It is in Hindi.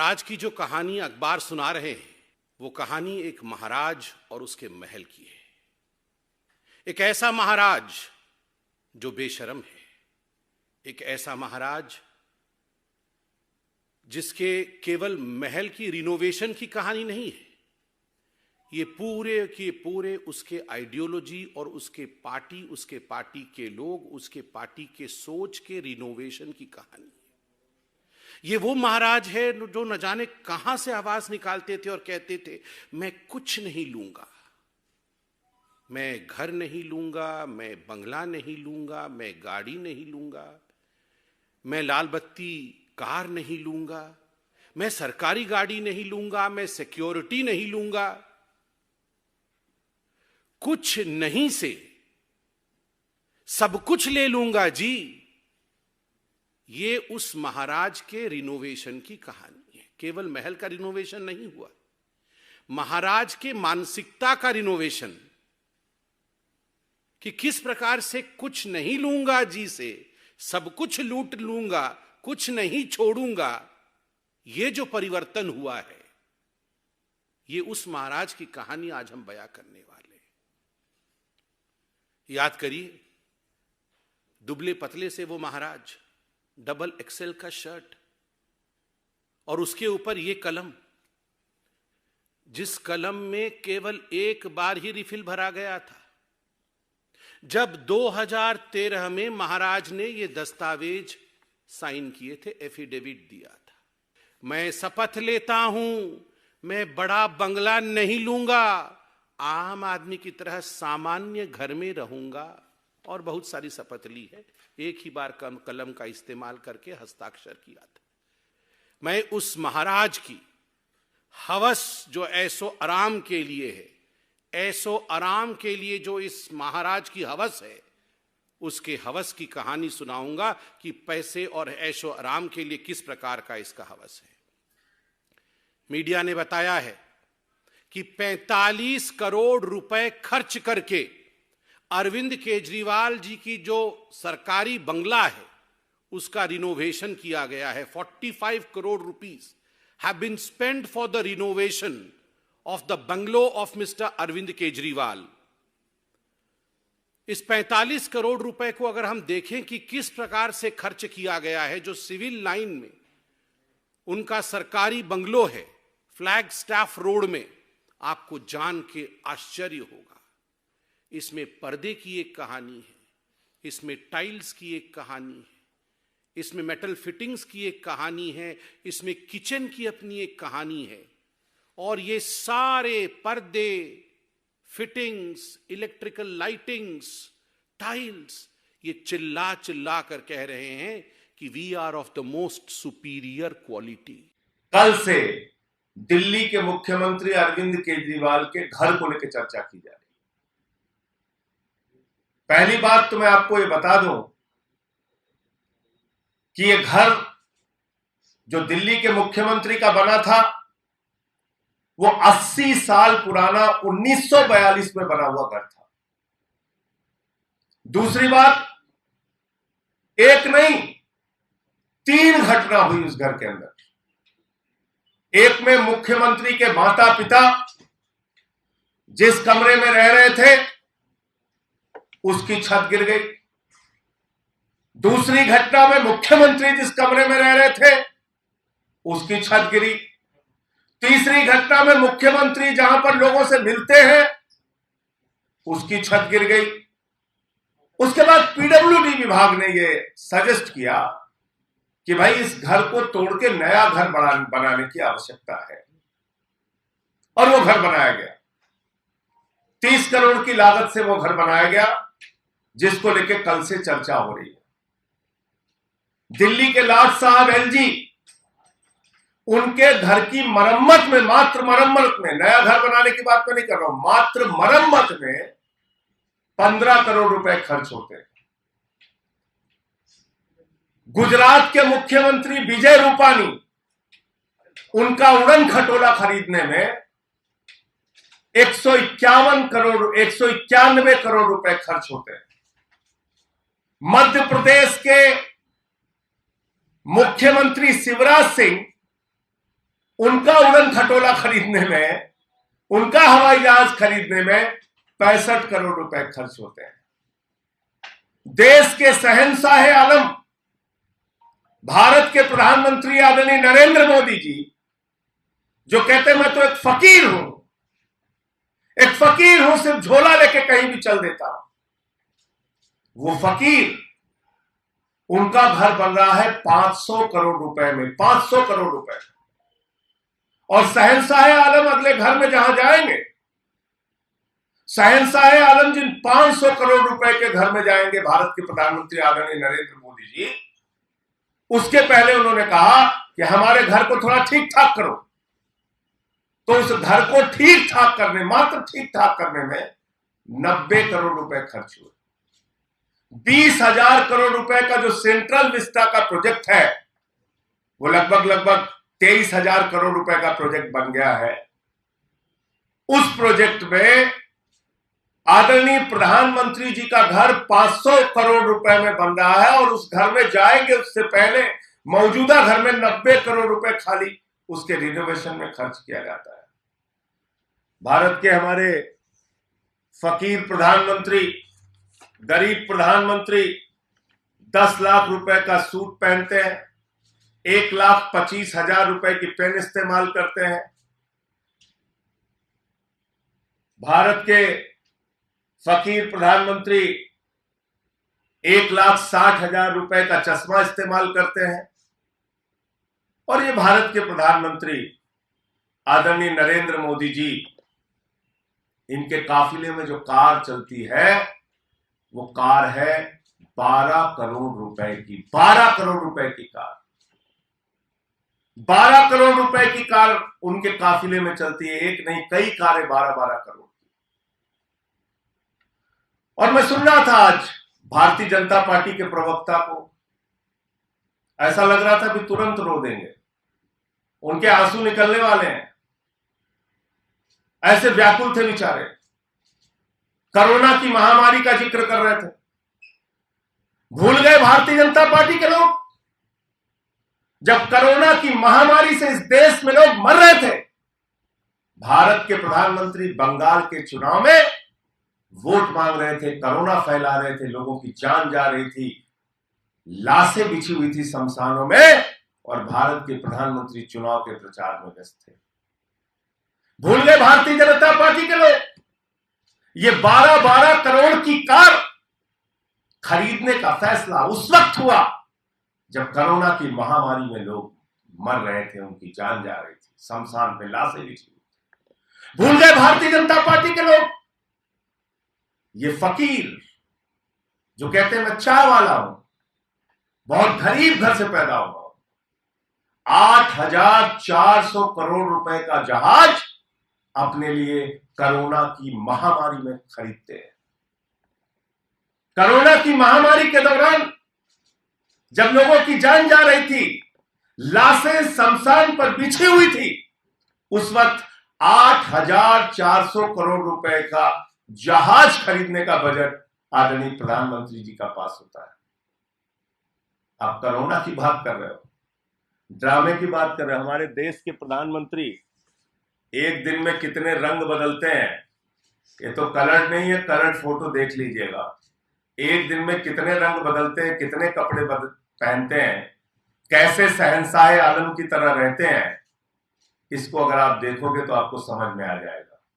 आज की जो कहानी अखबार सुना रहे हैं वो कहानी एक महाराज और उसके महल की है। एक ऐसा महाराज जो बेशर्म है, एक ऐसा महाराज जिसके केवल महल की रिनोवेशन की कहानी नहीं है, ये पूरे के पूरे उसके आइडियोलॉजी और उसके पार्टी के लोग, उसके पार्टी के सोच के रिनोवेशन की कहानी है। ये वो महाराज है जो न जाने कहां से आवाज निकालते थे और कहते थे, मैं कुछ नहीं लूंगा, मैं घर नहीं लूंगा, मैं बंगला नहीं लूंगा, मैं गाड़ी नहीं लूंगा, मैं लाल बत्ती कार नहीं लूंगा, मैं सरकारी गाड़ी नहीं लूंगा, मैं सिक्योरिटी नहीं लूंगा। कुछ नहीं से सब कुछ ले लूंगा जी। ये उस महाराज के रिनोवेशन की कहानी है। केवल महल का रिनोवेशन नहीं हुआ, महाराज के मानसिकता का रिनोवेशन, कि किस प्रकार से कुछ नहीं लूंगा जी से सब कुछ लूट लूंगा, कुछ नहीं छोड़ूंगा। ये जो परिवर्तन हुआ है, ये उस महाराज की कहानी आज हम बयां करने वाले हैं। याद करिए, दुबले पतले से वो महाराज, डबल एक्सेल का शर्ट और उसके ऊपर ये कलम, जिस कलम में केवल एक बार ही रिफिल भरा गया था। जब 2013 में महाराज ने ये दस्तावेज साइन किए थे, एफिडेविट दिया था, मैं शपथ लेता हूं मैं बड़ा बंगला नहीं लूंगा, आम आदमी की तरह सामान्य घर में रहूंगा, और बहुत सारी शपथ ली है। एक ही बार कलम का इस्तेमाल करके हस्ताक्षर किया था। मैं उस महाराज की हवस जो ऐसो आराम के लिए है, ऐसो आराम के लिए जो इस महाराज की हवस है, उसके हवस की कहानी सुनाऊंगा कि पैसे और ऐशो आराम के लिए किस प्रकार का इसका हवस है। मीडिया ने बताया है कि 45 करोड़ रुपए खर्च करके अरविंद केजरीवाल जी की जो सरकारी बंगला है उसका रिनोवेशन किया गया है। 45 crore rupees have been spent for the renovation of the bungalow of mister Arvind Kejriwal. इस 45 करोड़ रुपए को अगर हम देखें कि किस प्रकार से खर्च किया गया है, जो सिविल लाइन में उनका सरकारी बंगलो है, फ्लैग स्टाफ रोड में, आपको जान के आश्चर्य होगा। इसमें पर्दे की एक कहानी है, इसमें टाइल्स की एक कहानी है, इसमें मेटल फिटिंग्स की एक कहानी है, इसमें किचन की अपनी एक कहानी है। और ये सारे पर्दे, फिटिंग्स, इलेक्ट्रिकल लाइटिंग्स, टाइल्स, ये चिल्ला चिल्ला कर कह रहे हैं कि we are of the most superior quality. कल से दिल्ली के मुख्यमंत्री अरविंद केजरीवाल के घर को लेकर चर्चा की जा रही है। पहली बात तो मैं आपको ये बता दूं कि ये घर जो दिल्ली के मुख्यमंत्री का बना था, वो 80 साल पुराना 1942 में बना हुआ घर था। दूसरी बात, एक नहीं 3 घटना हुई उस घर के अंदर। एक में मुख्यमंत्री के माता पिता जिस कमरे में रह रहे थे उसकी छत गिर गई। दूसरी घटना में मुख्यमंत्री जिस कमरे में रह रहे थे उसकी छत गिरी। तीसरी घटना में मुख्यमंत्री जहां पर लोगों से मिलते हैं उसकी छत गिर गई। उसके बाद पीडब्ल्यूडी विभाग ने यह सजेस्ट किया कि भाई इस घर को तोड़ के नया घर बनाने की आवश्यकता है, और वो घर बनाया गया। 30 करोड़ की लागत से वो घर बनाया गया, जिसको लेकर कल से चर्चा हो रही है। दिल्ली के लाट साहब एलजी, उनके घर की मरम्मत में, मात्र मरम्मत में, नया घर बनाने की बात मैं नहीं कर रहा हूं, मात्र मरम्मत में 15 करोड़ रुपए खर्च होते हैं। गुजरात के मुख्यमंत्री विजय रूपानी, उनका उड़न खटोला खरीदने में 191 करोड़ रुपए खर्च होते हैं। मध्य प्रदेश के मुख्यमंत्री शिवराज सिंह उनका उड़न खटोला खरीदने में, उनका हवाई जहाज खरीदने में 65 करोड़ रुपए खर्च होते हैं। देश के शहंशाह आलम भारत के प्रधानमंत्री आदरणीय नरेंद्र मोदी जी, जो कहते हैं मैं तो एक फकीर हूं, सिर्फ झोला लेके कहीं भी चल देता हूं, वो फकीर, उनका घर बन रहा है 500 करोड़ रुपए में, 500 करोड़ रुपए। और शहंशाह आलम अगले घर में जहां जाएंगे, शहंशाह आलम जिन 500 करोड़ रुपए के घर में जाएंगे भारत के प्रधानमंत्री आदरणीय नरेंद्र मोदी जी, उसके पहले उन्होंने कहा कि हमारे घर को थोड़ा ठीक ठाक करो। तो उस घर को ठीक ठाक करने, मात्र ठीक ठाक करने में 90 करोड़ रुपए खर्च हुए। 20,000 करोड़ रुपए का जो सेंट्रल विस्टा का प्रोजेक्ट है, वो लगभग 23,000 करोड़ रुपए का प्रोजेक्ट बन गया है। उस प्रोजेक्ट में आदरणीय प्रधानमंत्री जी का घर 500 करोड़ रुपए में बन रहा है, और उस घर में जाएंगे उससे पहले मौजूदा घर में 90 करोड़ रुपए खाली उसके रिनोवेशन में खर्च किया जाता है। भारत के हमारे फकीर प्रधानमंत्री, गरीब प्रधानमंत्री 10 लाख रुपए का सूट पहनते हैं, 1,25,000 रुपए की पेन इस्तेमाल करते हैं। भारत के फकीर प्रधानमंत्री 1,60,000 रुपए का चश्मा इस्तेमाल करते हैं। और ये भारत के प्रधानमंत्री आदरणीय नरेंद्र मोदी जी, इनके काफिले में जो कार चलती है, वो कार है 12 करोड़ रुपए की, 12 करोड़ रुपए की कार, 12 करोड़ रुपए की कार उनके काफिले में चलती है। एक नहीं, कई कारें 12-12 करोड़ की। और मैं सुन रहा था आज भारतीय जनता पार्टी के प्रवक्ता को, ऐसा लग रहा था कि तुरंत रो देंगे, उनके आंसू निकलने वाले हैं, ऐसे व्याकुल थे बेचारे। कोरोना की महामारी का जिक्र कर रहे थे। भूल गए भारतीय जनता पार्टी के लोग, जब कोरोना की महामारी से इस देश में लोग मर रहे थे, भारत के प्रधानमंत्री बंगाल के चुनाव में वोट मांग रहे थे, कोरोना फैला रहे थे, लोगों की जान जा रही थी, लाशें बिछी हुई थी शमशानों में, और भारत के प्रधानमंत्री चुनाव के प्रचार में व्यस्त थे। भूल गए भारतीय जनता पार्टी के लोग। ये 12-12 करोड़ की कार खरीदने का फैसला उस वक्त हुआ जब कोरोना की महामारी में लोग मर रहे थे, उनकी जान जा रही थी, शमशान पे लाशें बिछी हुई थी। भूल गए भारतीय जनता पार्टी के लोग। ये फकीर जो कहते हैं मैं चाय वाला हूं, बहुत गरीब घर से पैदा हुआ, 8,400 करोड़ रुपए का जहाज अपने लिए कोरोना की महामारी में खरीदते हैं। कोरोना की महामारी के दौरान जब लोगों की जान जा रही थी, लाशें शमशान पर बिछी हुई थी, उस वक्त 8,400 करोड़ रुपए का जहाज खरीदने का बजट आदरणीय प्रधानमंत्री जी का पास होता है। आप कोरोना की बात कर रहे हो, ड्रामे की बात कर रहे हो। हमारे देश के प्रधानमंत्री एक दिन में कितने रंग बदलते हैं, ये तो कलर नहीं है, कलर फोटो देख लीजिएगा। एक दिन में कितने रंग बदलते हैं, कितने कपड़े पहनते हैं, कैसे शहंशाह आलम की तरह रहते हैं, इसको अगर आप देखोगे तो आपको समझ में आ जाएगा।